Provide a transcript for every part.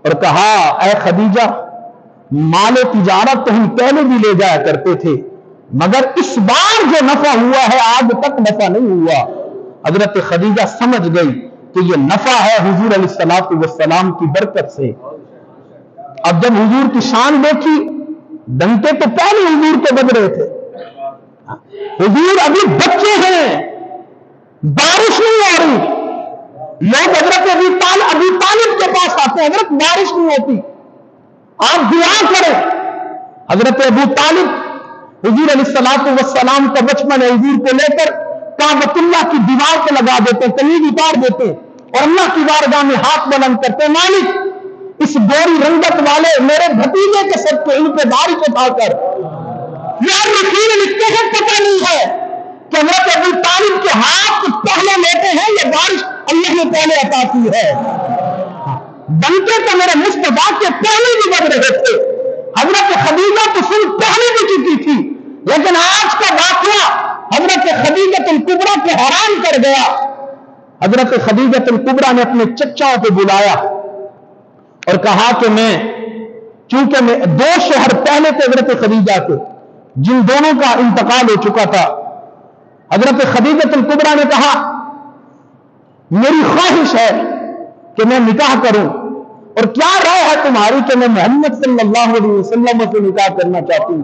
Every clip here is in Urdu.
اور کہا اے خدیجہ مال تجارت تو ہم پہلے بھی لے جایا کرتے تھے مگر اس بار جو نفع ہوا ہے آج تک نفع نہیں ہوا۔ حضرت خدیجہ سمجھ گئی کہ یہ نفع ہے حضور علیہ الصلوۃ والسلام کی برکت سے۔ اب جب حضور کی شان دیکھی، ڈنکے تو پہلے حضور کے بج رہے تھے، حضور ابھی بچے ہیں، بارش نہیں ہو رہی، لوگ حضرت ابی طالب کے پاس آتے ہیں، حضرت بارش نہیں ہوتی، آپ دعا کریں۔ حضرت ابو طالب حضور علیہ الصلوۃ والسلام کا بچپن ہے، حضور کو لے کر کعبۃ اللہ کی دیوار کو لگا دیتے، قمیض اتار دیتے اور اللہ کی بارگاہ میں ہاتھ بلند کرتے، مالک اس گوری رنگت والے میرے بھتیجے کے سب کو ان پہ بارش اٹھا کر یار رسول لکھتے ہیں، پتہ نہیں ہے کہ حضرت ابو طالب کے ہاتھ پہلے لیتے ہیں یہ بارش اللہ نے پہلے عطا کی ہے۔ بنتے تو میرے مصطفیٰ کے پہلے بھی بج رہے تھے، حضرت خدیجہ تو صرف پہلے بھی چکی تھی، لیکن آج کا واقعہ حضرت خدیجہ الکبریٰ کو حیران کر گیا۔ حضرت خدیجہ الکبریٰ نے اپنے چچاؤں کو بلایا اور کہا کہ چونکہ میں دو شوہر پہلے تھے حضرت خدیجہ کے، جن دونوں کا انتقال ہو چکا تھا۔ حضرت خدیجہ الکبریٰ نے کہا میری خواہش ہے کہ میں نکاح کروں، اور کیا رائے ہے تمہاری کہ میں محمد صلی اللہ علیہ وسلم سے نکاح کرنا چاہتی ہوں۔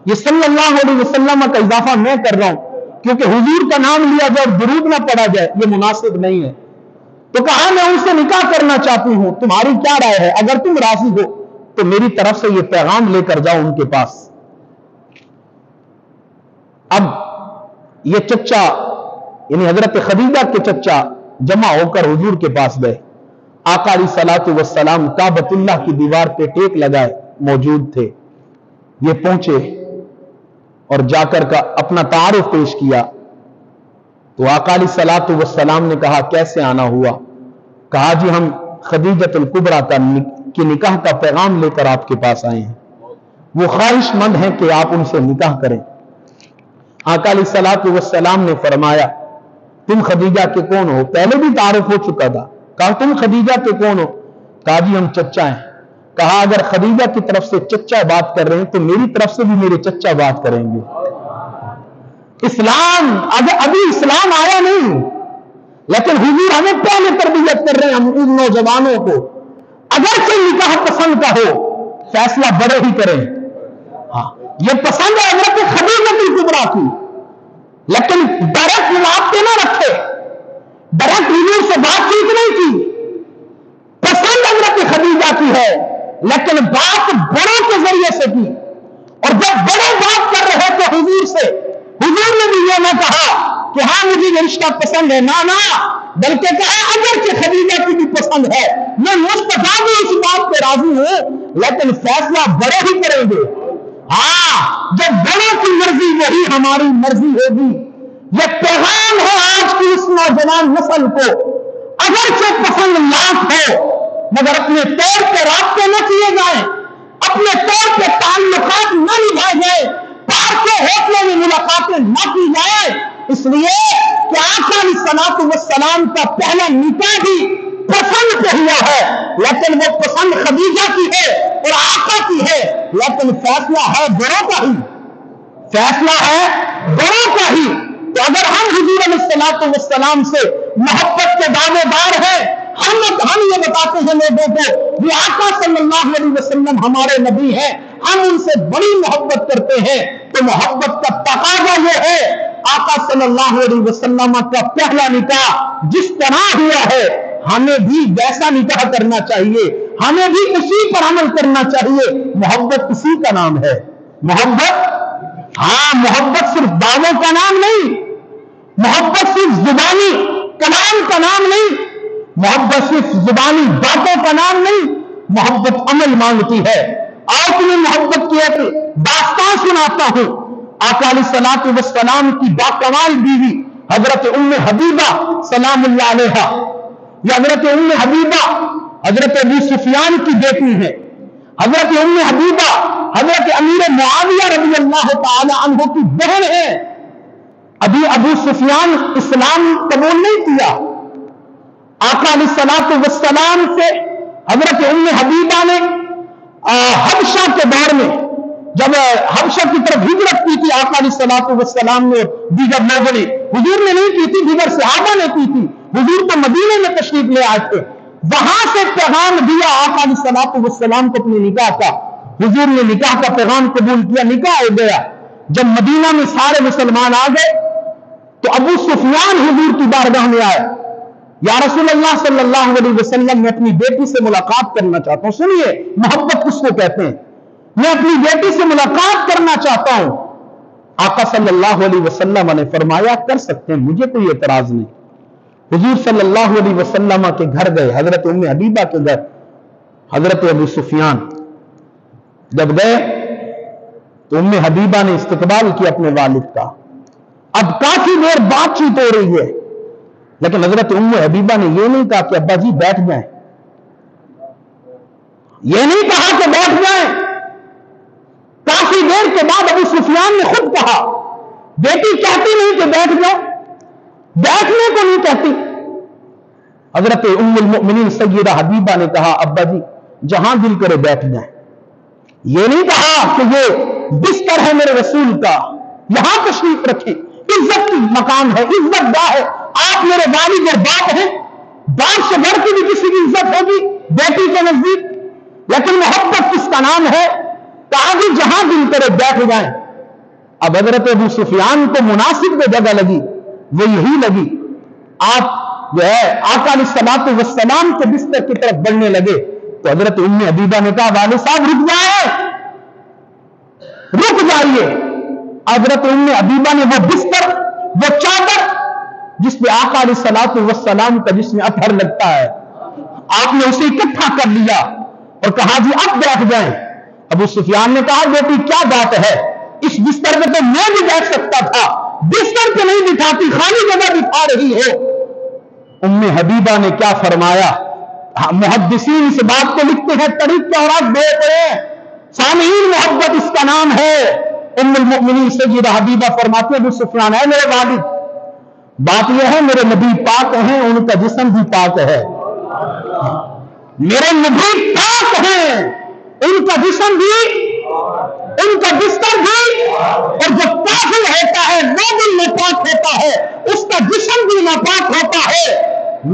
یہ صلی اللہ علیہ وسلم کا اضافہ میں کر رہا ہوں کیونکہ حضور کا نام لیا جائے اور درود نہ پڑھا جائے یہ مناسب نہیں ہے۔ تو کہا میں ان سے نکاح کرنا چاہتی ہوں، تمہاری کیا رائے ہے؟ اگر تم راضی ہو تو میری طرف سے یہ پیغام لے کر جاؤ ان کے پاس۔ اب یہ چچا یعنی حضرت خدیجہ کے چچا جمع ہو کر حضور کے پاس گئے۔ آقا علیہ الصلوۃ والسلام کعبۃ اللہ کی دیوار پہ ٹیک لگائے موجود تھے۔ یہ پہنچے اور جا کر کا اپنا تعارف پیش کیا تو آقا علیہ الصلوۃ والسلام نے کہا کیسے آنا ہوا؟ کہا جی ہم خدیجہ الکبریٰ کی نکاح کا پیغام لے کر آپ کے پاس آئے ہیں، وہ خواہش مند ہیں کہ آپ ان سے نکاح کریں۔ آقا علیہ الصلوۃ والسلام نے فرمایا تم خدیجہ کے کون ہو؟ پہلے بھی تعارف ہو چکا تھا۔ کہا تم خدیجہ کے کون ہو؟ کہا جی ہم چچا ہیں۔ کہا اگر خدیجہ کی طرف سے چچا بات کر رہے ہیں تو میری طرف سے بھی میرے چچا بات کریں گے۔ اسلام ابھی اسلام آیا نہیں، لیکن حضور ہمیں پہلے تربیت کر رہے ہیں ہم ان نوجوانوں کو، اگر سے نکاح پسند کا ہو فیصلہ بڑے ہی کریں۔ ہاں یہ پسند ہے حضرت خدیجہ الکبریٰ کی، لیکن ڈائریکٹ رابطے نہ رکھے، ڈائریکٹ حضور سے بات چیت نہیں کی۔ پسند حضرت خدیجہ کی ہے لیکن بات بڑوں کے ذریعے سے کی، اور جب بڑے بات کر رہے تھے حضور سے، حضور نے بھی یہ نہ کہا کہ ہاں مجھے یہ رشتہ پسند ہے، نہ بلکہ کہا اگر کہ خدیجہ کی بھی پسند ہے میں مصطفیٰ بھی اس بات پہ راضی ہوں، لیکن فیصلہ بڑے ہی کریں گے۔ ہاں جب بڑوں کی مرضی وہی ہماری مرضی ہوگی۔ یہ پیغام ہے آج کی اس نوجوان نسل کو، اگرچہ پسند لاکھ ہو مگر اپنے طور پہ رابطے نہ کیے جائیں، اپنے طور پہ تعلقات نہ نبھائے جائیں، پارکوں ہوٹلوں میں ملاقاتیں نہ کی جائیں، اس لیے کہ آقا علیہ الصلوۃ والسلام کا پہلا نکاح بھی پسند پہ ہوا ہے، لیکن وہ پسند خدیجہ کی ہے اور آقا کی ہے، لیکن فیصلہ ہے بڑوں کا ہی، فیصلہ ہے بڑوں کا ہی۔ تو اگر ہم حضور علیہ الصلوۃ والسلام سے محبت کے دعوے دار ہیں، ہم یہ بتاتے ہیں لوگوں کو کہ آقا صلی اللہ علیہ وسلم ہمارے نبی ہیں، ہم ان سے بڑی محبت کرتے ہیں، تو محبت کا تقاضا یہ ہے آقا صلی اللہ علیہ وسلم کا پہلا نکاح جس طرح ہوا ہے ہمیں بھی ویسا نکاح کرنا چاہیے، ہمیں بھی اسی پر عمل کرنا چاہیے۔ محبت اسی کا نام ہے، محبت، ہاں محبت صرف دعووں کا نام نہیں، محبت صرف زبانی کلام کا نام نہیں، محبت صرف زبانی باتوں کا نام نہیں، محبت عمل مانگتی ہے۔ اور تمہیں محبت کی ایک داستان سناتا ہوں۔ آقا علیہ الصلوۃ والسلام کی باکمال بیوی حضرت ام حبیبہ سلام اللہ علیہا، یہ حضرت ام حبیبہ حضرت ابو سفیان کی بیٹی ہے۔ حضرت ام حبیبہ حضرت امیر معاویہ رضی اللہ تعالی عنہ کی بہن ہے۔ ابھی ابو سفیان اسلام قبول نہیں کیا، آقا علیہ الصلوۃ والسلام سے حضرت ام حبیبہ نے حبشہ کے دور میں جب حبشہ کی طرف ہجرت کی تھی آقا علیہ الصلوۃ والسلام نے دیگر لوگوں نے، حضور نے نہیں کی تھی، دیگر صحابہ نے کی تھی، حضور تو مدینے میں تشریف لے آئے تھے، وہاں سے پیغام دیا آقا علیہ الصلوۃ والسلام کو اپنے نکاح کا، حضور نے نکاح کا پیغام قبول کیا، نکاح ہو گیا۔ جب مدینہ میں سارے مسلمان آ گئے تو ابو سفیان حضور کی بارگاہ میں آئے، یا رسول اللہ صلی اللہ علیہ وسلم میں اپنی بیٹی سے ملاقات کرنا چاہتا ہوں۔ سنیے محبت کس کو کہتے ہیں، میں اپنی بیٹی سے ملاقات کرنا چاہتا ہوں۔ آقا صلی اللہ علیہ وسلم نے فرمایا کر سکتے ہیں، مجھے کوئی اعتراض نہیں۔ حضور صلی اللہ علیہ وسلم کے گھر گئے، حضرت ام حبیبہ کے گھر، حضرت ابو سفیان جب گئے تو ام حبیبہ نے استقبال کیا اپنے والد کا۔ اب کافی دیر بات چیت ہو رہی ہے، لیکن حضرت ام حبیبہ نے یہ نہیں کہا کہ ابا جی بیٹھ جائیں، یہ نہیں کہا کہ بیٹھ جائیں۔ کافی دیر کے بعد ابو سفیان نے خود کہا، بیٹی کہتی نہیں کہ بیٹھ جاؤ، بیٹھنے کو نہیں کہتی۔ حضرت ام المؤمنین سیدہ حبیبہ نے کہا ابا جی جہاں دل کرے بیٹھ جائیں، یہ نہیں کہا کہ یہ بستر ہے میرے رسول کا، یہاں تشریف رکھیں، عزت کی مقام ہے، عزت گاہ ہے، آپ میرے والد اور باپ ہیں، باپ سے بڑھ کے بھی کسی کی عزت ہوگی بیٹی کے نزدیک، لیکن محبت کس کا نام ہے، کہا کہ جہاں دل کرے بیٹھ جائیں۔ اب حضرت ابو سفیان کو مناسب جو جگہ لگی وہ یہی لگی، آپ جو ہے آقا علیہ الصلوۃ والسلام کے بستر کی طرف بڑھنے لگے تو حضرت ام حبیبہ نے کہا والد صاحب رک جائیں، رک جائیے۔ حضرت ام حبیبہ نے وہ بستر، وہ چادر جس پہ آقا علیہ الصلوۃ والسلام کا جس میں اثر لگتا ہے، آپ نے اسے اکٹھا کر لیا اور کہا جی اب بیٹھ جائیں۔ ابو سفیان نے کہا بیٹی کیا بات ہے، اس بستر میں تو میں بھی بیٹھ سکتا تھا، بستر پہ نہیں بٹھاتی، خالی جگہ بٹھا رہی ہو۔ ام حبیبہ نے کیا فرمایا، محدثین اس بات کو لکھتے ہیں طریق کے اوراق بے پڑے، سامعین محبت اس کا نام ہے۔ ام المؤمنین سیدہ حبیبہ فرماتے ہیں ابو سفیان ہے میرے والد، بات یہ ہے میرے نبی پاک ہیں، ان کا جسم بھی پاک ہے، میرے نبی پاک ہیں، ان کا جسم بھی، ان کا بستر بھی، اور جو کافر ہوتا ہے وہ بھی ناپاک ہوتا ہے، اس کا جسم بھی ناپاک ہوتا ہے،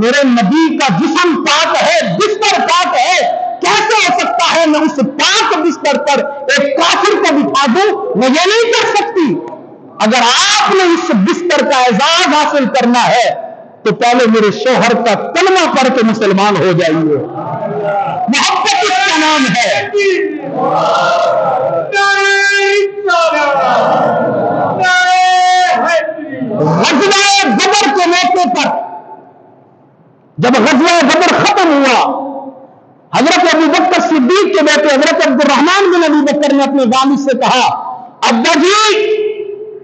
میرے نبی کا جسم پاک ہے، بستر پاک ہے، کیسے ہو سکتا ہے میں اس پاک بستر پر ایک کافر کو بٹھا دوں، میں یہ نہیں کر سکتی۔ اگر آپ نے اس بستر کا اعزاز حاصل کرنا ہے تو پہلے میرے شوہر کا کلمہ پڑھ کے مسلمان ہو جائیے، محبت اس کا نام ہے۔ غزوہ بدر کے موقع پر جب غزوہ بدر ختم ہوا، حضرت ابو بکر صدیق کے بیٹے حضرت عبد الرحمن بن ابی بکر نے اپنے والد سے کہا ابا جی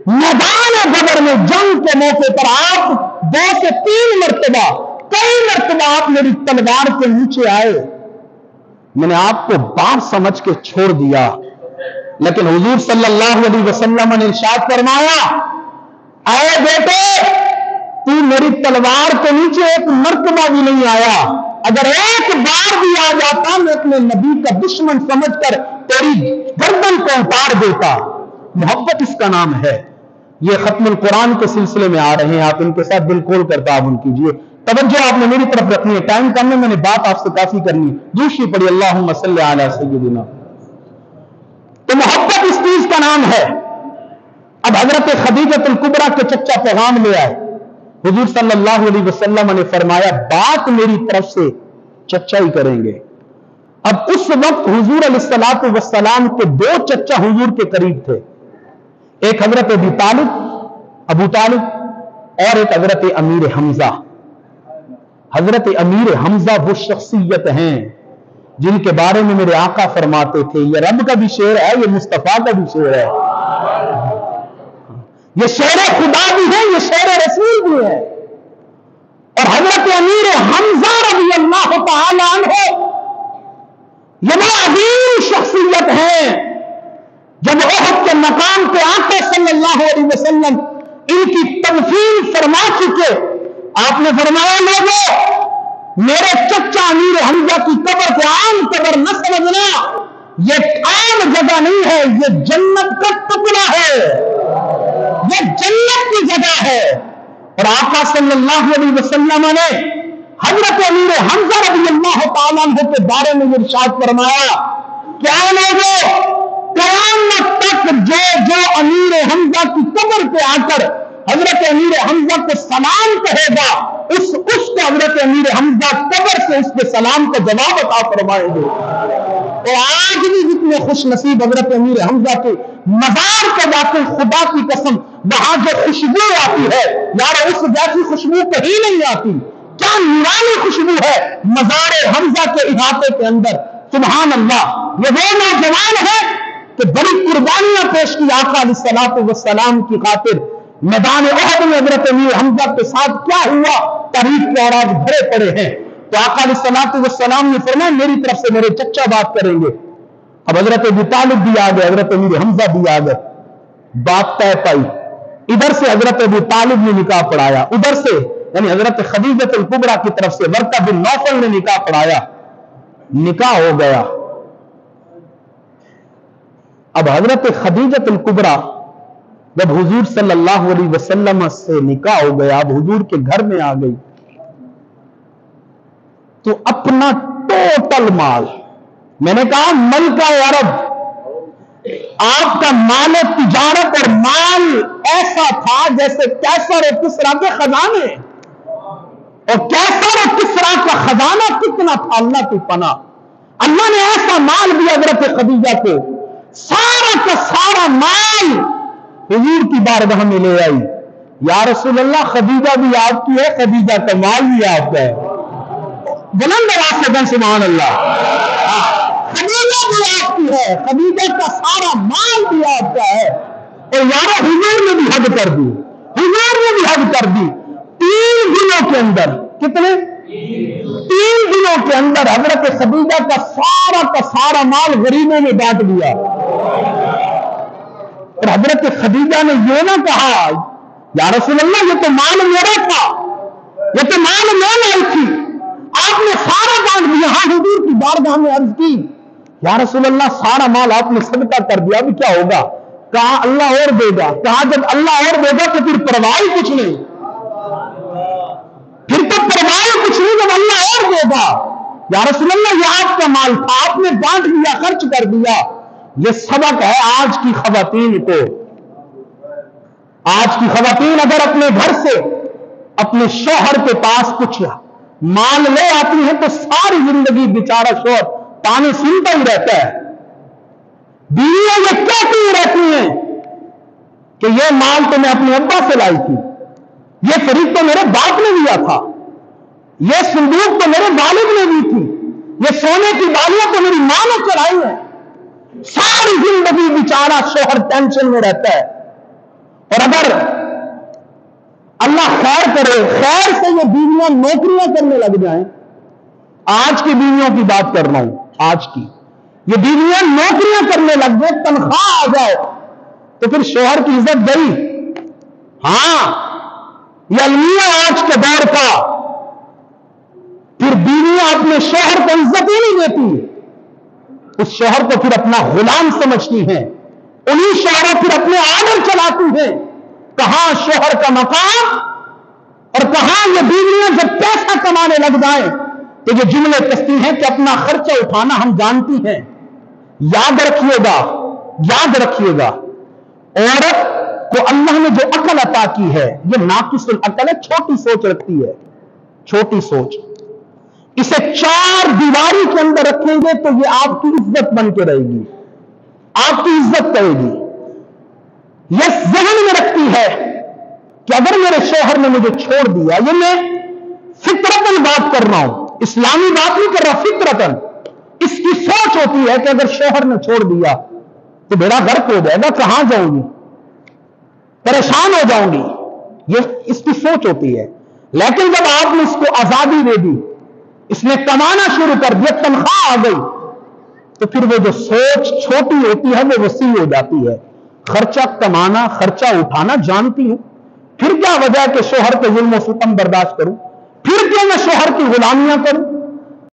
میدان بدر میں جنگ کے موقع پر آپ 2 سے 3 مرتبہ کئی مرتبہ آپ میری تلوار کے نیچے آئے، میں نے آپ کو بات سمجھ کے چھوڑ دیا، لیکن حضور صلی اللہ علیہ وسلم نے ارشاد فرمایا اے بیٹے تو میری تلوار کے نیچے ایک مرتبہ بھی نہیں آیا، اگر ایک بار بھی آ جاتا میں اپنے نبی کا دشمن سمجھ کر تیری گردن کو اتار دیتا۔ محبت اس کا نام ہے۔ یہ ختم القرآن کے سلسلے میں آ رہے ہیں، آپ ان کے ساتھ دل کھول کر تعاون کیجیے، توجہ آپ نے میری طرف رکھنی ہے، ٹائم کم ہے، میں نے بات آپ سے کافی کرنی ہے، دوسری پڑھی اللہم صلی علی سیدنا۔ تو محبت اس چیز کا نام ہے۔ اب حضرت خدیجہ الکبریٰ کے چچا پیغام لے آئے، حضور صلی اللہ علیہ وسلم نے فرمایا بات میری طرف سے چچا ہی کریں گے۔ اب اس وقت حضور علیہ الصلوۃ والسلام کے 2 چچا حضور کے قریب تھے، ایک حضرت ابو طالب اور ایک حضرت امیر حمزہ۔ حضرت امیر حمزہ وہ شخصیت ہیں جن کے بارے میں میرے آقا فرماتے تھے یہ رب کا بھی شعر ہے، یہ مصطفیٰ کا بھی شعر ہے، یہ شعر خدا بھی ہے، یہ شعر رسول بھی ہے۔ اور حضرت امیر حمزہ رضی اللہ تعالی عنہ یہ وہ عظیم شخصیت ہے، جب احد کے مقام پہ آقا صلی اللہ علیہ وسلم ان کی تدفین فرما چکے، آپ نے فرمایا لوگوں میرے چچا امیر حمزہ کی قبر کو عام قبر نہ سمجھنا، یہ عام جگہ نہیں ہے، یہ جنت کا ٹکڑا ہے، یہ جنت کی جگہ ہے۔ اور آقا صلی اللہ علیہ وسلم نے حضرت امیر حمزہ رضی اللہ تعالیٰ عنہ کے بارے میں ارشاد فرمایا، کیا لوگوں قیامت تک جو امیر حمزہ کی قبر پہ آ کر حضرت امیر حمزہ کو سلام کہے گا، اس کو حضرت امیر حمزہ قبر سے اس کے سلام کا جواب عطا فرمائیں گے۔ اور آج بھی جتنے خوش نصیب حضرت امیر حمزہ کے مزار پہ جاتے، خدا کی قسم وہاں جو خوشبو آتی ہے یار، اس جیسی خوشبو کہیں نہیں آتی۔ کیا نورانی خوشبو ہے مزار حمزہ کے احاطے کے اندر، سبحان اللہ۔ یہ وہ نوجوان ہے کہ بڑی قربانیاں پیش کی آقا علیہ الصلوۃ والسلام کی خاطر۔ میدان احد میں حضرت امیر حمزہ کے ساتھ کیا ہوا، تاریخ کے اوراق بھرے پڑے ہیں۔ تو آقا علیہ الصلوۃ والسلام نے فرمایا میری طرف سے میرے چچا بات کریں گے۔ اب حضرت ابو طالب بھی آ گئے، حضرت امیر حمزہ بھی آ گئے، بات طے پائی۔ ادھر سے حضرت ابو طالب نے نکاح پڑھایا، ادھر سے یعنی حضرت خدیجہ الکبریٰ کی طرف سے ورقہ بن نوفل نے نکاح پڑھایا، نکاح ہو گیا۔ اب حضرت خدیجہ الکبریٰ جب حضور صلی اللہ علیہ وسلم سے نکاح ہو گیا، اب حضور کے گھر میں آ گئی، تو اپنا ٹوٹل مال، میں نے کہا ملکہ عرب، آپ کا مال تجارت اور مال ایسا تھا جیسے کیسر اور کسریٰ کے خزانے، اور کیسر اور کسریٰ کا خزانہ کتنا تھا اللہ کی پناہ۔ اللہ نے ایسا مال بھی حضرت خدیجہ کو، سارا کا سارا مال حضور کی بارگاہ میں لے آئی۔ یا رسول اللہ خدیجہ بھی آپ کی ہے، خدیجہ کا مال بھی آپ کا ہے، بلند آواز سے کہیں سبحان اللہ۔ خدیجہ بھی آپ کی ہے، خدیجہ کا سارا مال بھی آپ کا ہے۔ اور یارو حضور نے بھی حد کر دی، حضور نے بھی حد کر دی۔ 3 دنوں کے اندر، کتنے؟ 3 دنوں کے اندر حضرت خدیجہ کا سارا مال غریبوں میں بانٹ دیا۔ اور حضرت خدیجہ نے یہ نہ کہا یا رسول اللہ یہ تو مال میرا تھا، یہ تو مال میں لائی تھی، آپ نے سارا بانٹ دیا۔ ہاں حضور کی بارگاہ میں عرض کی یا رسول اللہ سارا مال آپ نے صدقہ کر دیا، ابھی کیا ہوگا؟ کہا اللہ اور دے گا۔ کہا جب اللہ اور دے گا تو پھر پرواہ کچھ نہیں، پھر تو پرواہ کچھ نہیں جب اللہ اور دے گا۔ یا رسول اللہ یہ آپ کا مال تھا، آپ نے بانٹ دیا، خرچ کر دیا۔ یہ سبق ہے آج کی خواتین کو۔ آج کی خواتین اگر اپنے گھر سے اپنے شوہر کے پاس کچھ مال لے آتی ہیں تو ساری زندگی بیچارہ شوہر تانے سنتا ہی رہتا ہے۔ بیویاں یہ کہتی ہی رہتی ہیں کہ یہ مال تو میں اپنے ابا سے لائی تھی، یہ فریق تو میرے باپ نے دیا تھا، یہ صندوق تو میرے والد نے دی تھی، یہ سونے کی بالیاں تو میری ماں نے چڑھائی ہیں۔ ساری زندگی بیچارہ شوہر ٹینشن میں رہتا ہے۔ اور اگر اللہ خیر کرے، خیر سے یہ بیویاں نوکریاں کرنے لگ جائیں، آج کی بیویوں کی بات کر رہا ہوں، آج کی یہ بیویاں نوکریاں کرنے لگ جائیں، تنخواہ آ جائے، تو پھر شوہر کی عزت گئی۔ ہاں یہ المیہ آج کے دور کا، پھر بیویاں اپنے شوہر کو عزت ہی نہیں دیتی، اس شوہر کو پھر اپنا غلام سمجھتی ہیں، انہی شوہر پھر اپنے آڈر چلاتی ہیں۔ کہاں شوہر کا مقام اور کہاں یہ بیویاں جب پیسہ کمانے لگ جائیں تو یہ جملے کہتی ہیں کہ اپنا خرچہ اٹھانا ہم جانتی ہیں۔ یاد رکھیے گا، یاد رکھیے گا، عورت کو اللہ نے جو عقل عطا کی ہے یہ ناقص العقل ہے، چھوٹی سوچ رکھتی ہے، چھوٹی سوچ۔ اسے 4 دیواری کے اندر رکھیں گے تو یہ آپ کی عزت بن کے رہے گی، آپ کی عزت کرے گی۔ یہ ذہن میں رکھتی ہے کہ اگر میرے شوہر نے مجھے چھوڑ دیا، یہ میں فطرتاً بات کر رہا ہوں، اسلامی بات نہیں کر رہا، فطرتاً اس کی سوچ ہوتی ہے کہ اگر شوہر نے چھوڑ دیا تو میرا غرق ہو جائے گا، کہاں جاؤں گی، پریشان ہو جاؤں گی، یہ اس کی سوچ ہوتی ہے۔ لیکن جب آپ نے اس کو آزادی دے دی، اس نے کمانا شروع کر دیا، تنخواہ آ گئی، تو پھر وہ جو سوچ چھوٹی ہوتی ہے وہ وسیع ہو جاتی ہے۔ خرچہ کمانا، خرچہ اٹھانا جانتی ہوں، پھر کیا وجہ ہے کہ شوہر کے ظلم و ستم برداشت کروں، پھر کیوں میں شوہر کی غلامیاں کروں؟